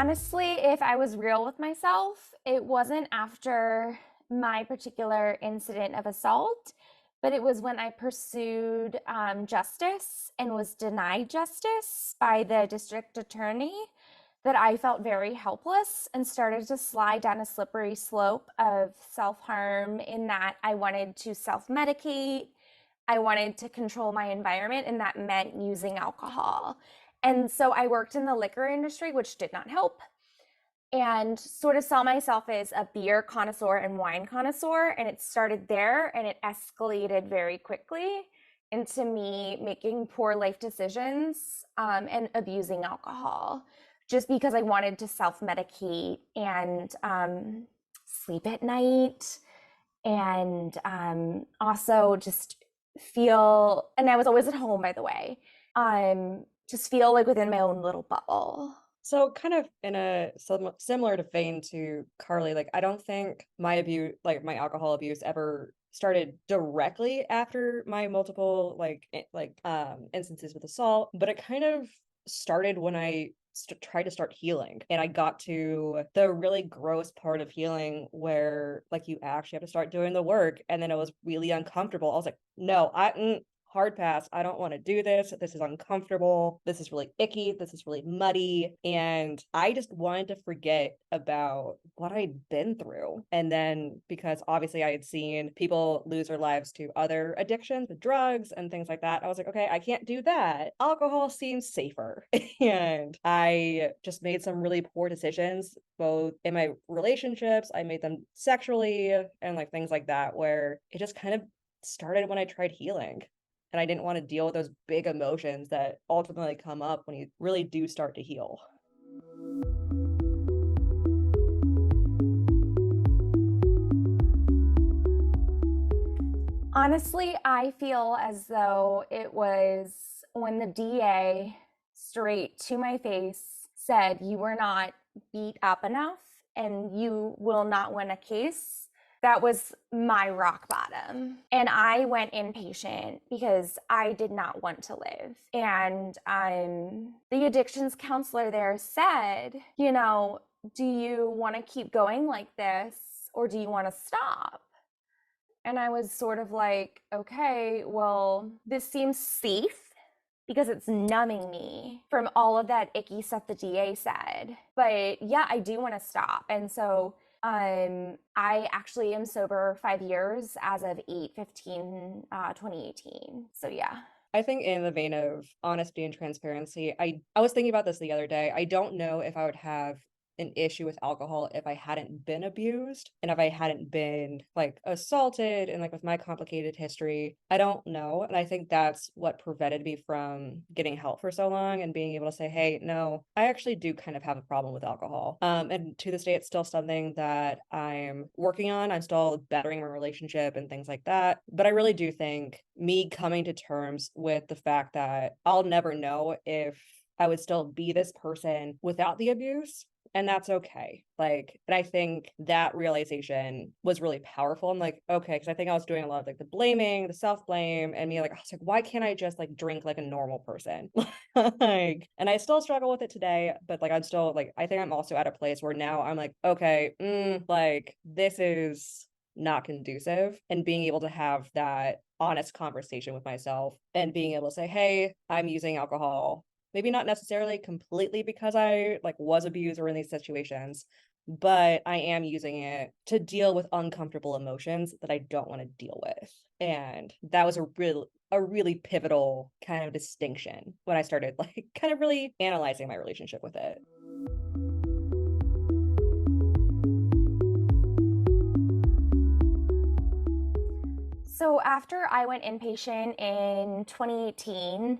Honestly, if I was real with myself, it wasn't after my particular incident of assault, but it was when I pursued justice and was denied justice by the district attorney that I felt very helpless and started to slide down a slippery slope of self harm in that I wanted to self medicate. I wanted to control my environment, and that meant using alcohol. And so I worked in the liquor industry, which did not help, and sort of saw myself as a beer connoisseur and wine connoisseur. And it started there and it escalated very quickly into me making poor life decisions and abusing alcohol just because I wanted to self medicate and sleep at night and also just feel, and I was always at home, by the way, just feel like within my own little bubble. So kind of in a similar to vein to Carly, like I don't think my abuse, like my alcohol abuse ever started directly after my multiple instances with assault, but it kind of started when I tried to start healing. And I got to the really gross part of healing where like you actually have to start doing the work. And then it was really uncomfortable. I was like, no, hard pass. I don't want to do this. This is uncomfortable. This is really icky. This is really muddy. And I just wanted to forget about what I'd been through. And then because obviously I had seen people lose their lives to other addictions, to drugs and things like that, I was like, okay, I can't do that. Alcohol seems safer. And I just made some really poor decisions, both in my relationships. I made them sexually and like things like that, where it just kind of started when I tried healing. And I didn't want to deal with those big emotions that ultimately come up when you really do start to heal. Honestly, I feel as though it was when the DA straight to my face said, "You were not beat up enough and you will not win a case." That was my rock bottom. And I went inpatient because I did not want to live. And the addictions counselor there said, do you want to keep going like this or do you want to stop? And I was sort of like, okay, well, this seems safe because it's numbing me from all of that icky stuff the DA said. But yeah, I do want to stop. And so I actually am sober 5 years as of 8/15/2018. So yeah. I think in the vein of honesty and transparency, I was thinking about this the other day. I don't know if I would have an issue with alcohol if I hadn't been abused and if I hadn't been like assaulted and like with my complicated history. I don't know. And I think that's what prevented me from getting help for so long and being able to say, hey, no, I actually do kind of have a problem with alcohol. And to this day, it's still something that I'm working on. I'm still bettering my relationship and things like that. But I really do think me coming to terms with the fact that I'll never know if I would still be this person without the abuse, and that's okay. Like, and I think that realization was really powerful. I'm like, okay, because I think I was doing a lot of like the blaming, the self-blame, and me like, I was like, why can't I just like drink like a normal person? Like, and I still struggle with it today, but like I'm still like, I think I'm also at a place where now I'm like, okay, like this is not conducive, and being able to have that honest conversation with myself and being able to say, hey, I'm using alcohol, maybe not necessarily completely because I like was abused or in these situations, but I am using it to deal with uncomfortable emotions that I don't want to deal with. And that was a really pivotal kind of distinction when I started like kind of really analyzing my relationship with it. So after I went inpatient in 2018,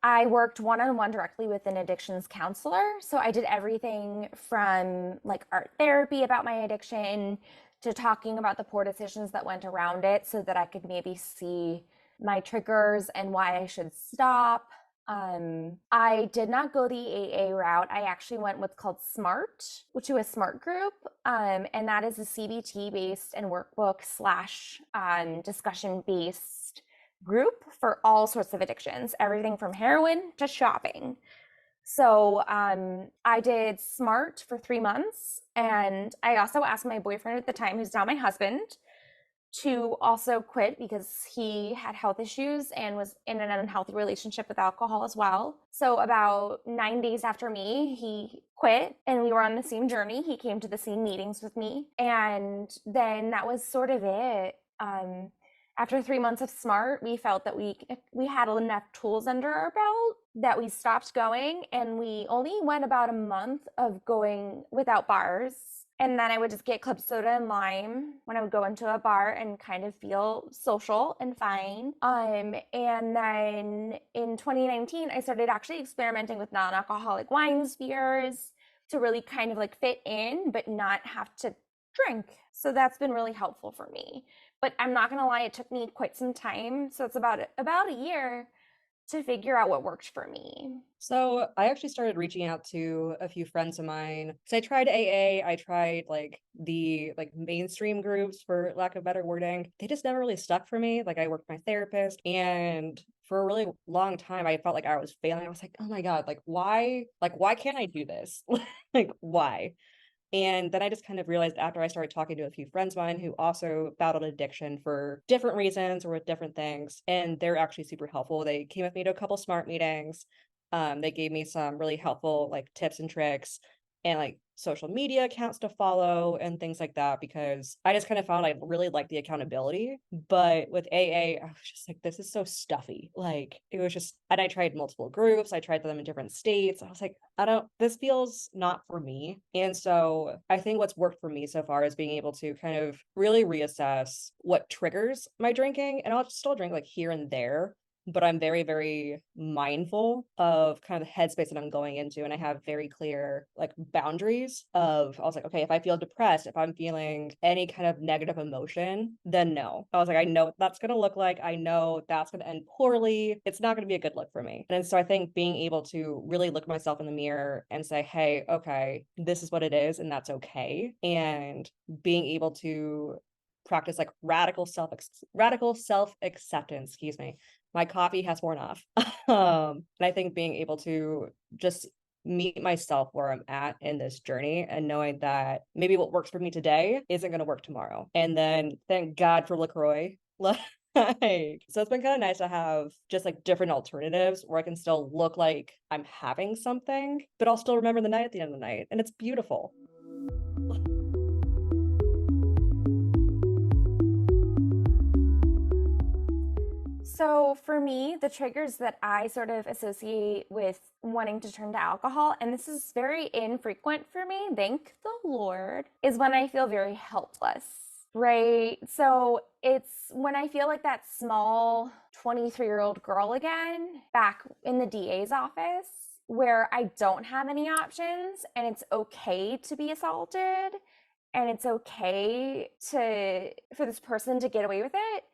I worked one-on-one directly with an addictions counselor. So I did everything from like art therapy about my addiction to talking about the poor decisions that went around it so that I could maybe see my triggers and why I should stop. I did not go the AA route. I actually went what's called SMART, which is a SMART group. And that is a CBT based and workbook slash discussion based group for all sorts of addictions, everything from heroin to shopping. So I did SMART for 3 months. And I also asked my boyfriend at the time, who's now my husband, to also quit because he had health issues and was in an unhealthy relationship with alcohol as well. So, about 9 days after me, he quit and we were on the same journey. He came to the same meetings with me. And then that was sort of it. After 3 months of SMART, we felt that we had enough tools under our belt that we stopped going, and we only went about a month of going without bars. And then I would just get club soda and lime when I would go into a bar and kind of feel social and fine. And then in 2019, I started actually experimenting with non-alcoholic wines, beers to really kind of like fit in, but not have to drink. So that's been really helpful for me. But I'm not gonna lie, it took me quite some time. So it's about a year to figure out what worked for me. So I actually started reaching out to a few friends of mine. So I tried AA, I tried like the like mainstream groups for lack of better wording. They just never really stuck for me. Like I worked with my therapist, and for a really long time I felt like I was failing. I was like, oh my God, like why can't I do this? Like why? And then I just kind of realized after I started talking to a few friends of mine who also battled addiction for different reasons or with different things, and they're actually super helpful. They came with me to a couple SMART meetings. They gave me some really helpful like tips and tricks and like social media accounts to follow and things like that because I just kind of found I really liked the accountability. But with AA, I was just like, this is so stuffy. Like it was just, and I tried multiple groups, I tried them in different states. I was like, this feels not for me. And so I think what's worked for me so far is being able to kind of really reassess what triggers my drinking. And I'll still drink like here and there, but I'm very, very mindful of kind of the headspace that I'm going into. And I have very clear like boundaries of, I was like, okay, if I feel depressed, if I'm feeling any kind of negative emotion, then no. I was like, I know what that's going to look like. I know that's going to end poorly. It's not going to be a good look for me. And so I think being able to really look myself in the mirror and say, hey, okay, this is what it is, and that's okay. And being able to practice like radical self acceptance, excuse me. My coffee has worn off. And I think being able to just meet myself where I'm at in this journey and knowing that maybe what works for me today isn't going to work tomorrow. And then thank God for LaCroix. Like, so it's been kind of nice to have just like different alternatives where I can still look like I'm having something, but I'll still remember the night at the end of the night. And it's beautiful. So for me, the triggers that I sort of associate with wanting to turn to alcohol, and this is very infrequent for me, thank the Lord, is when I feel very helpless. Right. So it's when I feel like that small 23-year-old girl again back in the DA's office where I don't have any options and it's okay to be assaulted and it's okay to for this person to get away with it.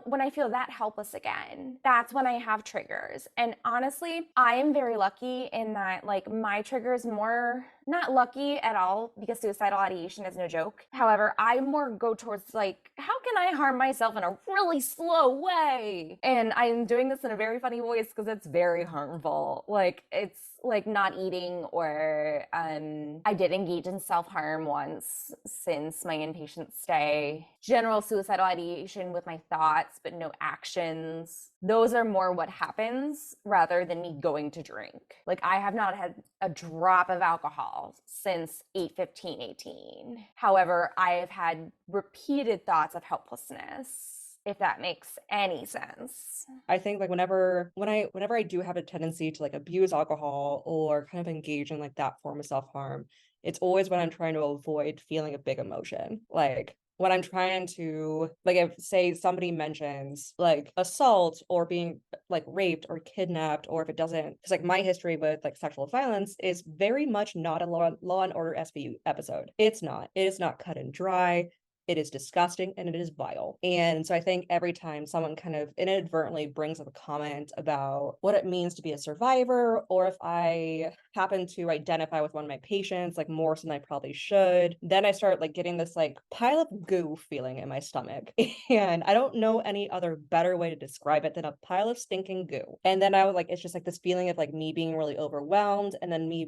When I feel that helpless again, that's when I have triggers. And honestly, I am very lucky in that like my triggers more not lucky at all because suicidal ideation is no joke. However, I more go towards like, how can I harm myself in a really slow way? And I'm doing this in a very funny voice because it's very harmful. Like it's like not eating or I did engage in self-harm once since my inpatient stay. General suicidal ideation with my thoughts, but no actions. Those are more what happens rather than me going to drink. Like I have not had a drop of alcohol since 8/15/18. However, I have had repeated thoughts of helplessness, if that makes any sense. I think like whenever I do have a tendency to like abuse alcohol or kind of engage in like that form of self-harm, it's always when I'm trying to avoid feeling a big emotion. Like when I'm trying to like if say somebody mentions like assault or being like raped or kidnapped, or if it doesn't, because like my history with like sexual violence is very much not a law and order SVU episode. It's not. It is not cut and dry. it is disgusting and it is vile. And so I think every time someone kind of inadvertently brings up a comment about what it means to be a survivor, or if I happen to identify with one of my patients, like more so than I probably should, then I start like getting this like pile of goo feeling in my stomach. And I don't know any other better way to describe it than a pile of stinking goo. And then I would like, it's just like this feeling of like me being really overwhelmed, and then me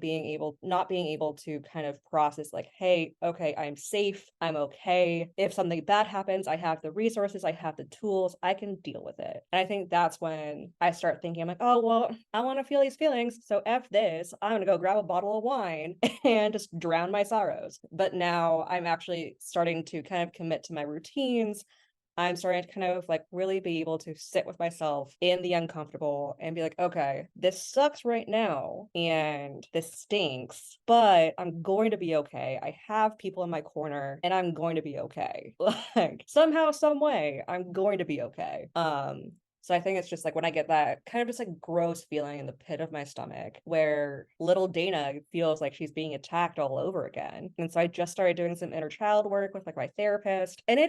not being able to kind of process like, hey, okay, I'm safe, I'm okay. If something bad happens, I have the resources, I have the tools, I can deal with it. And I think that's when I start thinking, I'm like, oh, well, I want to feel these feelings. So F this, I'm going to go grab a bottle of wine and just drown my sorrows. But now I'm actually starting to kind of commit to my routines. I'm starting to kind of like really be able to sit with myself in the uncomfortable and be like, okay, this sucks right now and this stinks, but I'm going to be okay. I have people in my corner and I'm going to be okay. Like somehow, some way, I'm going to be okay. So I think it's just like when I get that kind of just like gross feeling in the pit of my stomach where little Dana feels like she's being attacked all over again. And so I just started doing some inner child work with like my therapist, and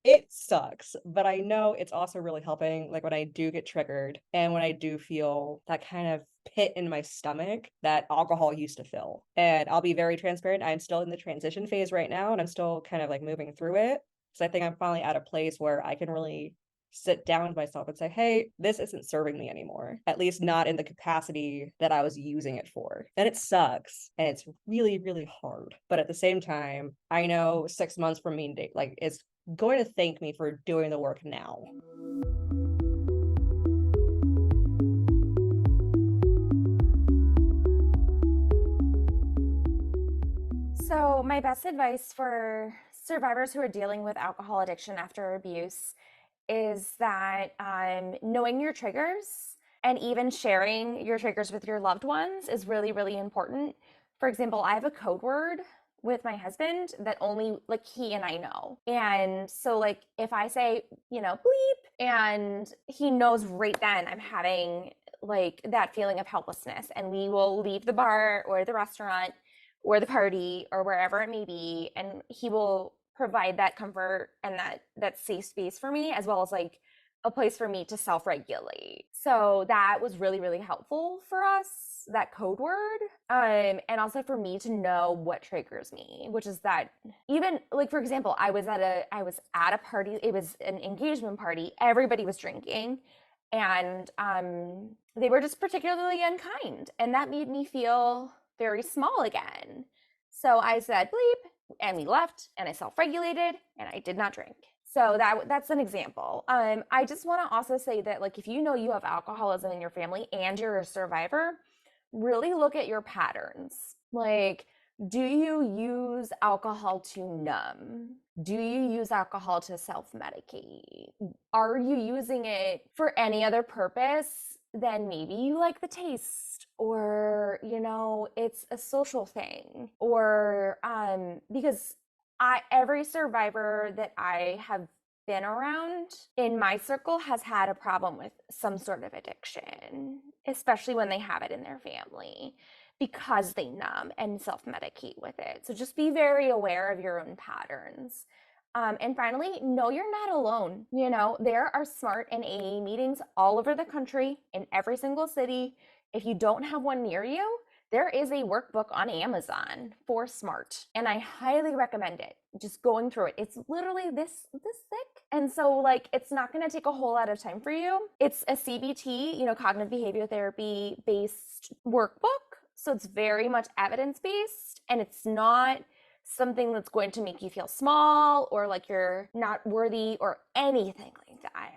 it sucks, but I know it's also really helping, like, when I do get triggered and when I do feel that kind of pit in my stomach that alcohol used to fill. And I'll be very transparent, I'm still in the transition phase right now, and I'm still kind of, like, moving through it. So I think I'm finally at a place where I can really sit down with myself and say, "Hey, this isn't serving me anymore, at least not in the capacity that I was using it for." And it sucks, and it's really, really hard. But at the same time, I know 6 months from me, like, it's going to thank me for doing the work now. So, my best advice for survivors who are dealing with alcohol addiction after abuse is that knowing your triggers and even sharing your triggers with your loved ones is really, really important. For example, I have a code word with my husband that only like he and I know. And so, like, if I say, bleep, and he knows right then I'm having like that feeling of helplessness, and we will leave the bar or the restaurant or the party or wherever it may be, and he will provide that comfort and that safe space for me, as well as like a place for me to self-regulate. So that was really, really helpful for us, that code word. And also for me to know what triggers me, which is that, even like, for example, I was at a party, it was an engagement party, everybody was drinking, and they were just particularly unkind, and that made me feel very small again. So I said bleep, and we left, and I self-regulated, and I did not drink. So that's an example. I just want to also say that, like, if you know you have alcoholism in your family and you're a survivor, really look at your patterns. Like, do you use alcohol to numb? Do you use alcohol to self-medicate? Are you using it for any other purpose than maybe you like the taste, or it's a social thing, or because every survivor that I have been around in my circle has had a problem with some sort of addiction, especially when they have it in their family, because they numb and self-medicate with it. So just be very aware of your own patterns. And finally, know you're not alone. There are SMART and AA meetings all over the country, in every single city. If you don't have one near you, there is a workbook on Amazon for SMART, and I highly recommend it. Just going through it. It's literally this thick. And so, like, it's not going to take a whole lot of time for you. It's a CBT, cognitive behavior therapy based workbook. So it's very much evidence based, and it's not something that's going to make you feel small or like you're not worthy or anything like that.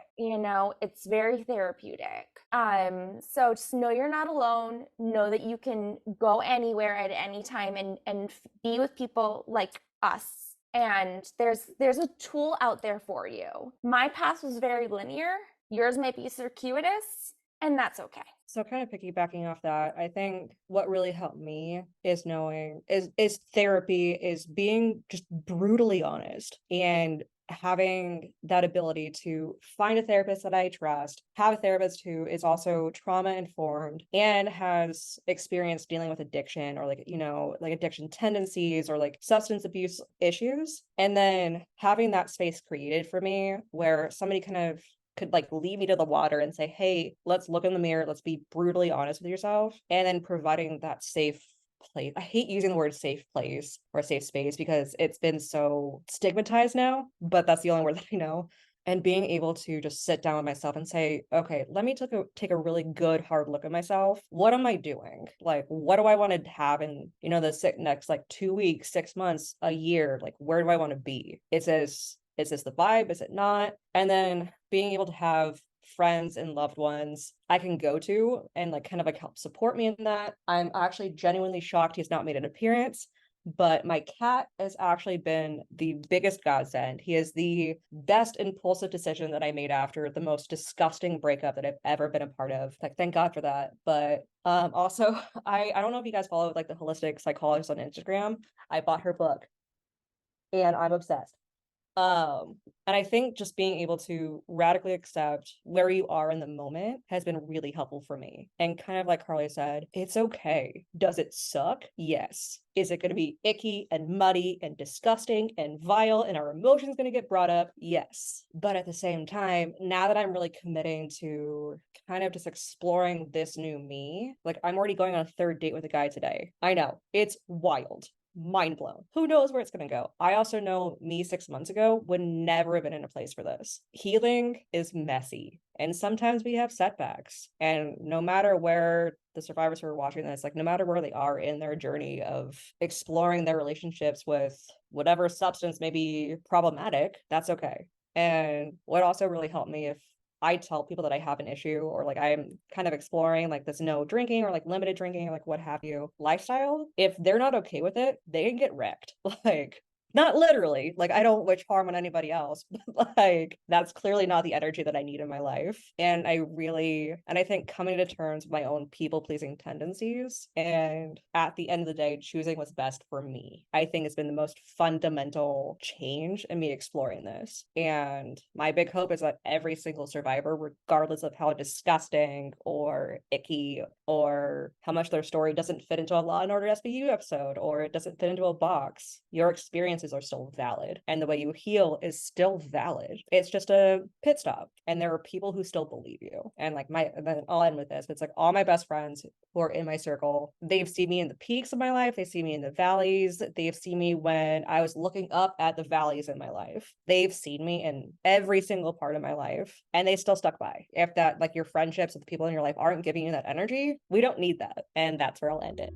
It's very therapeutic. So just know you're not alone. Know that you can go anywhere at any time and be with people like us. And there's a tool out there for you. My path was very linear. Yours might be circuitous, and that's okay. So kind of piggybacking off that, I think what really helped me is knowing is therapy, is being just brutally honest and having that ability to find a therapist that I trust, have a therapist who is also trauma informed and has experience dealing with addiction or like, like addiction tendencies or like substance abuse issues. And then having that space created for me where somebody kind of could like lead me to the water and say, hey, let's look in the mirror, let's be brutally honest with yourself, and then providing that safe place. I hate using the word safe place or safe space because it's been so stigmatized now, but that's the only word that I know. And being able to just sit down with myself and say, okay, let me take a really good hard look at myself. What am I doing? Like, what do I want to have in, the next like 2 weeks, 6 months, a year? Like, where do I want to be? Is this the vibe? Is it not? And then being able to have friends and loved ones I can go to and like kind of like help support me in that. I'm actually genuinely shocked he's not made an appearance, but my cat has actually been the biggest godsend. He is the best impulsive decision that I made after the most disgusting breakup that I've ever been a part of. Like, thank God for that. But also I don't know if you guys follow like the holistic psychologist on Instagram. I bought her book and I'm obsessed. And I think just being able to radically accept where you are in the moment has been really helpful for me. And kind of like Carly said, it's okay. Does it suck? Yes. Is it going to be icky and muddy and disgusting and vile and our emotions going to get brought up? Yes. But at the same time, now that I'm really committing to kind of just exploring this new me, like I'm already going on a third date with a guy today. I know it's wild, mind blown. Who knows where it's going to go? I also know me 6 months ago would never have been in a place for this. Healing is messy. And sometimes we have setbacks. And no matter where the survivors who are watching this, like no matter where they are in their journey of exploring their relationships with whatever substance may be problematic, that's okay. And what also really helped me, if I tell people that I have an issue or like I'm kind of exploring like this no drinking or like limited drinking or like what have you lifestyle, if they're not okay with it, they can get wrecked. Like, not literally, like I don't wish harm on anybody else, but like that's clearly not the energy that I need in my life. And I think coming to terms with my own people pleasing tendencies and at the end of the day, choosing what's best for me, I think has been the most fundamental change in me exploring this. And my big hope is that every single survivor, regardless of how disgusting or icky or how much their story doesn't fit into a Law and Order SVU episode or it doesn't fit into a box, your experiences are still valid and the way you heal is still valid. It's just a pit stop and there are people who still believe you. And like then I'll end with this. It's like all my best friends who are in my circle, they've seen me in the peaks of my life, they see me in the valleys, they've seen me when I was looking up at the valleys in my life, they've seen me in every single part of my life and they still stuck by. If that like your friendships with the people in your life aren't giving you that energy, we don't need that. And that's where I'll end it.